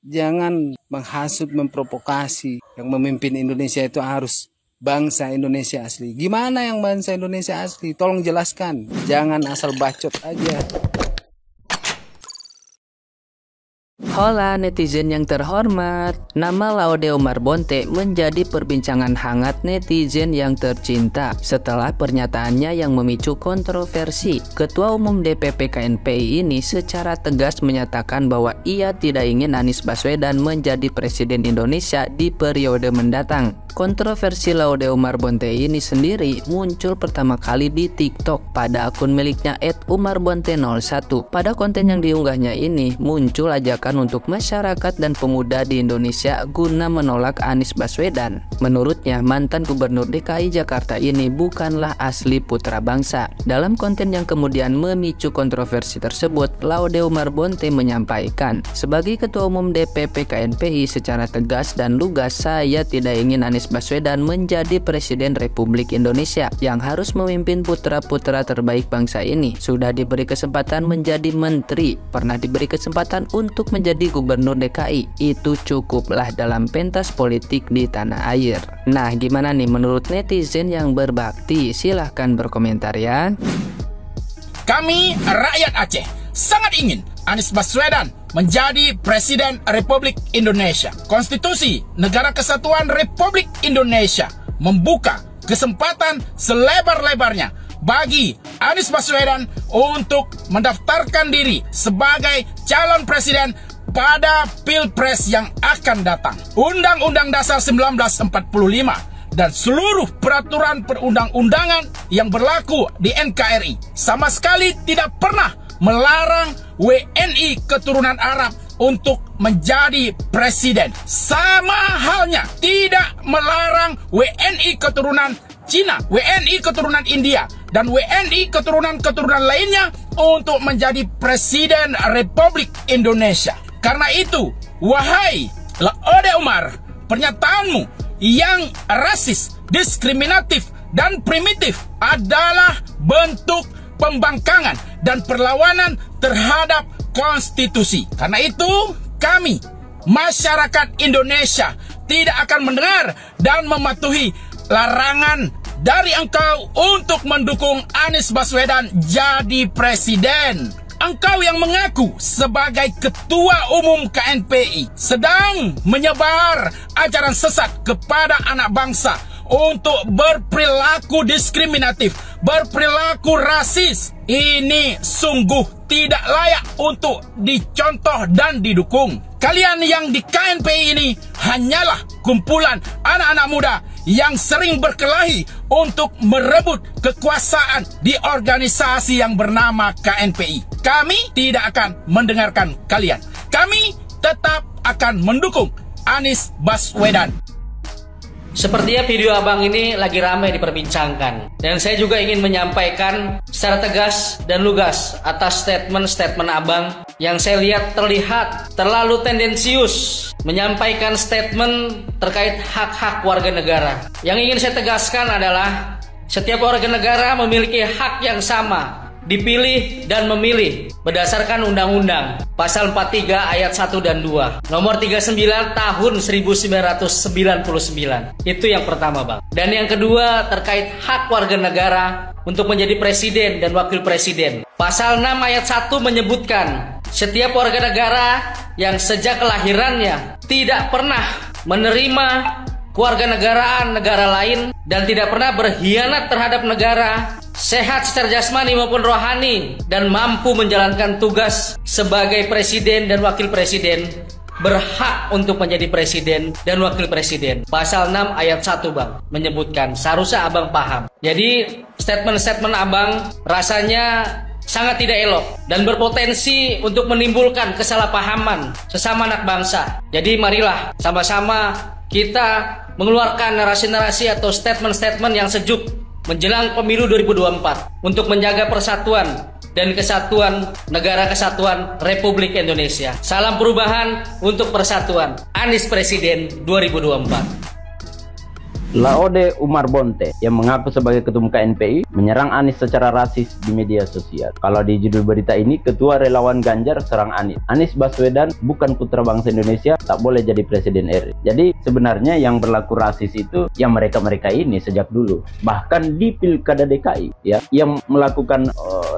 Jangan menghasut, memprovokasi. Yang memimpin Indonesia itu harus bangsa Indonesia asli. Gimana yang bangsa Indonesia asli? Tolong jelaskan. Jangan asal bacot aja. Hola netizen yang terhormat, nama Laude Umar Bonte menjadi perbincangan hangat netizen yang tercinta setelah pernyataannya yang memicu kontroversi. Ketua Umum DPP KNPI ini secara tegas menyatakan bahwa ia tidak ingin Anies Baswedan menjadi Presiden Indonesia di periode mendatang. Kontroversi Laude Umar Bonte ini sendiri muncul pertama kali di TikTok pada akun miliknya @umarbonte01. Pada konten yang diunggahnya ini muncul ajakan untuk masyarakat dan pemuda di Indonesia guna menolak Anies Baswedan. Menurutnya, mantan Gubernur DKI Jakarta ini bukanlah asli putra bangsa. Dalam konten yang kemudian memicu kontroversi tersebut, Laude Umar Bonte menyampaikan, sebagai Ketua Umum DPP KNPI secara tegas dan lugas, saya tidak ingin Anies Baswedan menjadi Presiden Republik Indonesia yang harus memimpin putra-putra terbaik bangsa ini. Sudah diberi kesempatan menjadi menteri, pernah diberi kesempatan untuk menjadi Gubernur DKI, itu cukuplah dalam pentas politik di tanah air. Nah, gimana nih menurut netizen yang berbakti? Silahkan berkomentar ya. Kami rakyat Aceh sangat ingin Anies Baswedan menjadi Presiden Republik Indonesia. Konstitusi Negara Kesatuan Republik Indonesia membuka kesempatan selebar-lebarnya bagi Anies Baswedan untuk mendaftarkan diri sebagai calon presiden pada Pilpres yang akan datang. Undang-Undang Dasar 1945 dan seluruh peraturan perundang-undangan yang berlaku di NKRI sama sekali tidak pernah melarang WNI keturunan Arab untuk menjadi presiden. Sama halnya tidak melarang WNI keturunan Cina, WNI keturunan India, dan WNI keturunan-keturunan lainnya untuk menjadi presiden Republik Indonesia. Karena itu, wahai Laude Umar, pernyataanmu yang rasis, diskriminatif, dan primitif adalah bentuk pembangkangan dan perlawanan terhadap konstitusi. Karena itu, kami, masyarakat Indonesia, tidak akan mendengar dan mematuhi larangan dari engkau untuk mendukung Anies Baswedan jadi presiden. Engkau yang mengaku sebagai Ketua Umum KNPI sedang menyebar ajaran sesat kepada anak bangsa untuk berperilaku diskriminatif, berperilaku rasis. Ini sungguh tidak layak untuk dicontoh dan didukung. Kalian yang di KNPI ini hanyalah kumpulan anak-anak muda yang sering berkelahi untuk merebut kekuasaan di organisasi yang bernama KNPI. Kami tidak akan mendengarkan kalian. Kami tetap akan mendukung Anies Baswedan. Sepertinya video abang ini lagi ramai diperbincangkan. Dan saya juga ingin menyampaikan secara tegas dan lugas atas statement-statement abang yang saya lihat terlihat terlalu tendensius menyampaikan statement terkait hak-hak warga negara. Yang ingin saya tegaskan adalah setiap warga negara memiliki hak yang sama, dipilih dan memilih berdasarkan undang-undang pasal 43 ayat 1 dan 2 nomor 39 tahun 1999. Itu yang pertama, Bang. Dan yang kedua terkait hak warga negara untuk menjadi presiden dan wakil presiden. Pasal 6 ayat 1 menyebutkan setiap warga negara yang sejak kelahirannya tidak pernah menerima kewarganegaraan negara lain dan tidak pernah berkhianat terhadap negara, sehat secara jasmani maupun rohani, dan mampu menjalankan tugas sebagai presiden dan wakil presiden, berhak untuk menjadi presiden dan wakil presiden. Pasal 6 ayat 1, Bang, menyebutkan. Seharusnya abang paham. Jadi statement-statement abang rasanya sangat tidak elok dan berpotensi untuk menimbulkan kesalahpahaman sesama anak bangsa. Jadi marilah sama-sama kita mengeluarkan narasi-narasi atau statement-statement yang sejuk menjelang pemilu 2024 untuk menjaga persatuan dan kesatuan Negara Kesatuan Republik Indonesia. Salam perubahan untuk persatuan. Anies Presiden 2024. Laode Umar Bonte yang mengaku sebagai ketum KNPI menyerang Anies secara rasis di media sosial. Kalau di judul berita ini, Ketua Relawan Ganjar serang Anies. Anies Baswedan bukan putra bangsa Indonesia, tak boleh jadi Presiden RI. Jadi sebenarnya yang berlaku rasis itu yang mereka-mereka ini sejak dulu. Bahkan di Pilkada DKI ya, yang melakukan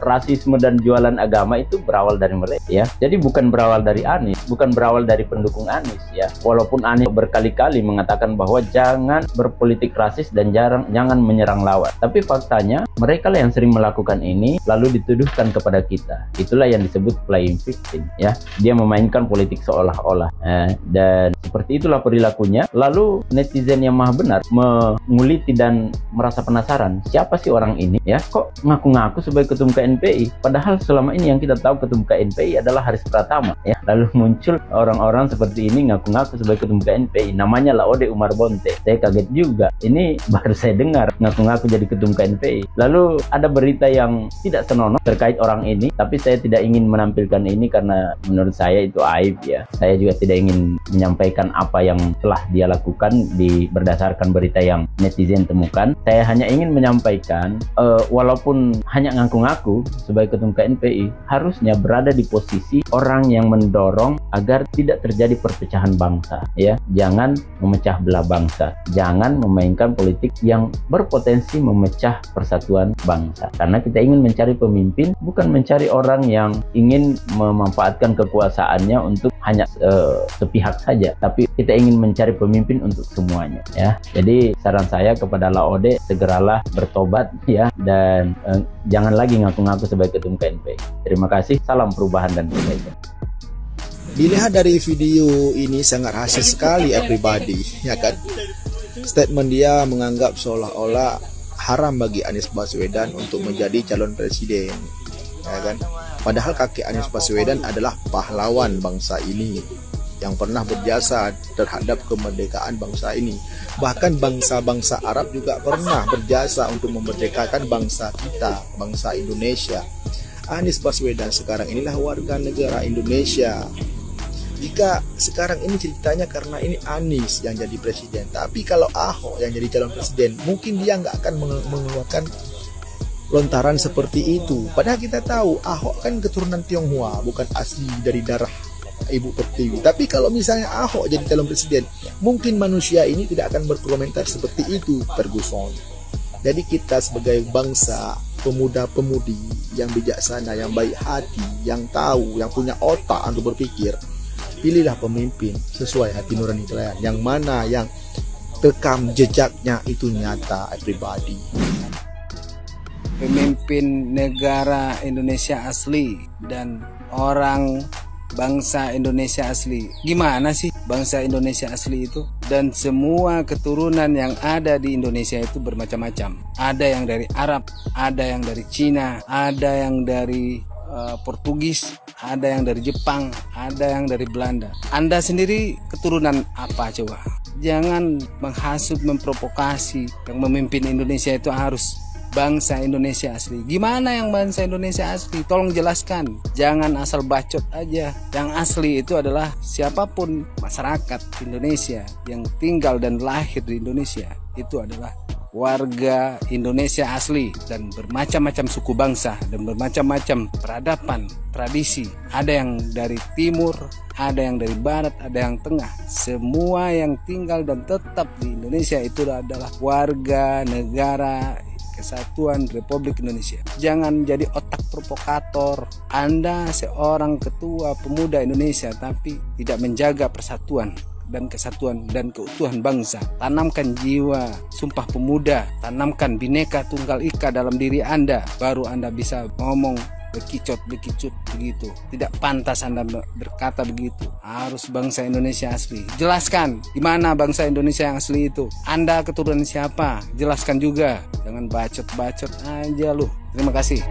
rasisme dan jualan agama itu berawal dari mereka ya. Jadi bukan berawal dari Anies, bukan berawal dari pendukung Anies ya. Walaupun Anies berkali-kali mengatakan bahwa jangan berpolitik rasis dan jangan menyerang lawan. Tapi faktanya mereka lah yang sering melakukan ini lalu dituduhkan kepada kita. Itulah yang disebut playing victim ya. Dia memainkan politik seolah-olah dan seperti itulah perilakunya. Lalu netizen yang maha benar menguliti dan merasa penasaran, siapa sih orang ini ya? Kok ngaku-ngaku sebagai ketum KNPI? Padahal selama ini yang kita tahu ketum KNPI adalah Haris Pratama ya. Lalu muncul orang-orang seperti ini ngaku-ngaku sebagai ketum KNPI, namanya Laode Umar Bonte. Saya kaget juga, ini baru saya dengar ngaku-ngaku jadi ketum KNPI. Lalu ada berita yang tidak senonoh terkait orang ini, tapi saya tidak ingin menampilkan ini karena menurut saya itu aib ya. Saya juga tidak ingin menyampaikan apa yang telah dia lakukan berdasarkan berita yang netizen temukan. Saya hanya ingin menyampaikan walaupun hanya ngaku-ngaku sebagai ketum KNPI, harusnya berada di posisi orang yang mendorong agar tidak terjadi perpecahan bangsa ya. Jangan memecah belah bangsa, jangan memainkan politik yang berpotensi memecah persatuan bangsa. Karena kita ingin mencari pemimpin, bukan mencari orang yang ingin memanfaatkan kekuasaannya untuk hanya sepihak saja, tapi kita ingin mencari pemimpin untuk semuanya ya. Jadi saran saya kepada Laode, segeralah bertobat ya, dan jangan lagi ngaku-ngaku sebagai ketum KNPI. Terima kasih, salam perubahan dan perbaikan. Dilihat dari video ini sangat rasis sekali everybody, ya kan? Statement dia menganggap seolah-olah haram bagi Anies Baswedan untuk menjadi calon presiden, ya kan? Padahal kakek Anies Baswedan adalah pahlawan bangsa ini yang pernah berjasa terhadap kemerdekaan bangsa ini. Bahkan bangsa-bangsa Arab juga pernah berjasa untuk memerdekakan bangsa kita, bangsa Indonesia. Anies Baswedan sekarang inilah warga negara Indonesia. Jika sekarang ini ceritanya karena ini Anies yang jadi presiden, tapi kalau Ahok yang jadi calon presiden, mungkin dia nggak akan mengeluarkan lontaran seperti itu. Padahal kita tahu Ahok kan keturunan Tionghoa, bukan asli dari darah Ibu Pertiwi. Tapi kalau misalnya Ahok jadi calon presiden, mungkin manusia ini tidak akan berkomentar seperti itu, Ferguson. Jadi kita sebagai bangsa, pemuda-pemudi yang bijaksana, yang baik hati, yang tahu, yang punya otak untuk berpikir, pilihlah pemimpin sesuai hati nurani kalian, yang mana yang rekam jejaknya itu nyata everybody. Pemimpin negara Indonesia asli dan orang bangsa Indonesia asli. Gimana sih bangsa Indonesia asli itu? Dan semua keturunan yang ada di Indonesia itu bermacam-macam. Ada yang dari Arab, ada yang dari Cina, ada yang dari Portugis, ada yang dari Jepang, ada yang dari Belanda. Anda sendiri keturunan apa coba? Jangan menghasut, memprovokasi. Yang memimpin Indonesia itu harus bangsa Indonesia asli. Gimana yang bangsa Indonesia asli? Tolong jelaskan. Jangan asal bacot aja. Yang asli itu adalah siapapun masyarakat Indonesia yang tinggal dan lahir di Indonesia. Itu adalah warga Indonesia asli dan bermacam-macam suku bangsa dan bermacam-macam peradaban, tradisi. Ada yang dari timur, ada yang dari barat, ada yang tengah. Semua yang tinggal dan tetap di Indonesia itu adalah warga negara Kesatuan Republik Indonesia. Jangan jadi otak provokator. Anda seorang ketua pemuda Indonesia tapi tidak menjaga persatuan dan kesatuan dan keutuhan bangsa. Tanamkan jiwa Sumpah Pemuda, tanamkan Bhinneka Tunggal Ika dalam diri Anda, baru Anda bisa ngomong begitu. Tidak pantas Anda berkata begitu. Harus bangsa Indonesia asli. Jelaskan di mana bangsa Indonesia yang asli itu. Anda keturunan siapa? Jelaskan juga. Jangan bacot-bacot aja lu. Terima kasih.